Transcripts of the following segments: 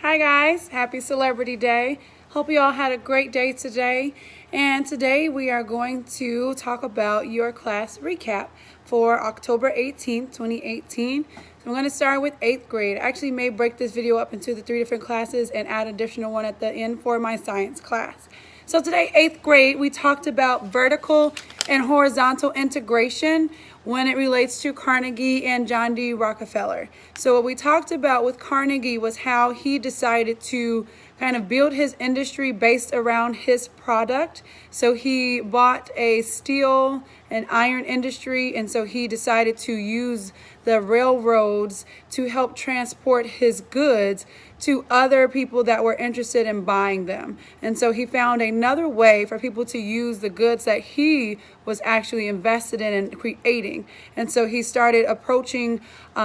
Hi guys, happy Celebrity Day. Hope you all had a great day today. And today we are going to talk about your class recap for October 18th, 2018. So I'm going to start with 8th grade. I actually may break this video up into the 3 different classes and add an additional one at the end for my science class. So today, 8th grade, we talked about vertical and horizontal integration when it relates to Carnegie and John D. Rockefeller. So what we talked about with Carnegie was how he decided to kind of build his industry based around his product. So he bought a steel and iron industry, and so he decided to use the railroads to help transport his goods to other people that were interested in buying them. And so he found another way for people to use the goods that he was actually invested in and creating. And so he started approaching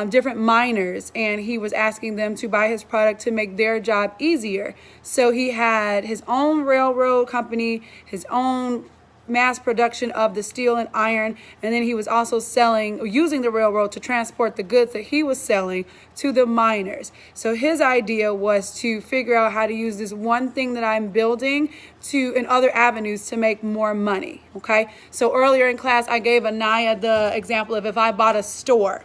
different miners, and he was asking them to buy his product to make their job easier. So he had his own railroad company, his own mass production of the steel and iron, and then he was also using the railroad to transport the goods that he was selling to the miners. So his idea was to figure out how to use this one thing that I'm building in other avenues to make more money. Okay, so earlier in class I gave Anaya the example of if I bought a store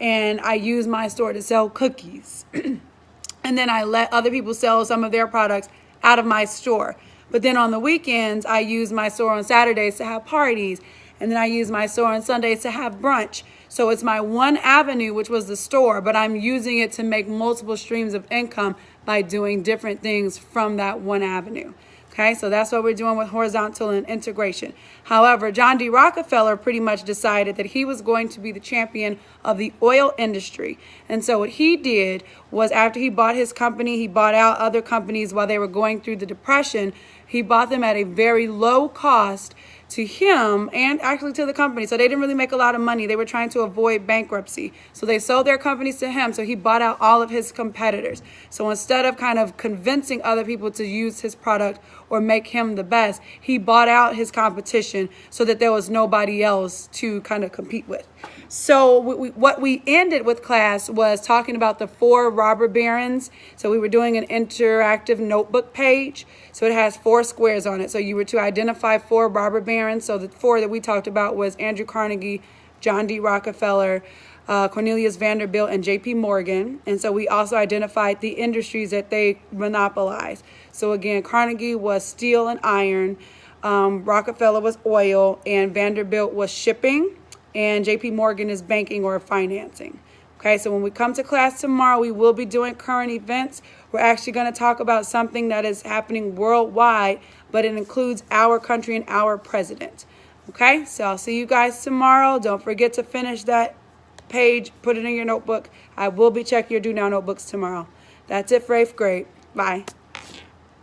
and I use my store to sell cookies and then I let other people sell some of their products out of my store. But then on the weekends, I use my store on Saturdays to have parties. And then I use my store on Sundays to have brunch. So it's my one avenue, which was the store, but I'm using it to make multiple streams of income by doing different things from that one avenue. Okay, so that's what we're doing with horizontal and integration. However, John D. Rockefeller pretty much decided that he was going to be the champion of the oil industry. And so what he did was, after he bought his company, he bought out other companies while they were going through the Depression. He bought them at a very low cost to him and actually to the company. So they didn't really make a lot of money. They were trying to avoid bankruptcy. So they sold their companies to him. So he bought out all of his competitors. So instead of kind of convincing other people to use his product or make him the best, he bought out his competition so that there was nobody else to kind of compete with. So what we ended with class was talking about the 4 robber barons. So we were doing an interactive notebook page. So it has 4 squares on it. So you were to identify 4 robber barons. So the 4 that we talked about was Andrew Carnegie, John D. Rockefeller, Cornelius Vanderbilt, and J.P. Morgan. And so we also identified the industries that they monopolized. So again, Carnegie was steel and iron, Rockefeller was oil, and Vanderbilt was shipping, and J.P. Morgan is banking or financing. Okay, so when we come to class tomorrow, we will be doing current events. We're actually going to talk about something that is happening worldwide, but it includes our country and our president. Okay, so I'll see you guys tomorrow. Don't forget to finish that page, put it in your notebook. I will be checking your Do Now notebooks tomorrow. That's it for 8th grade. Bye.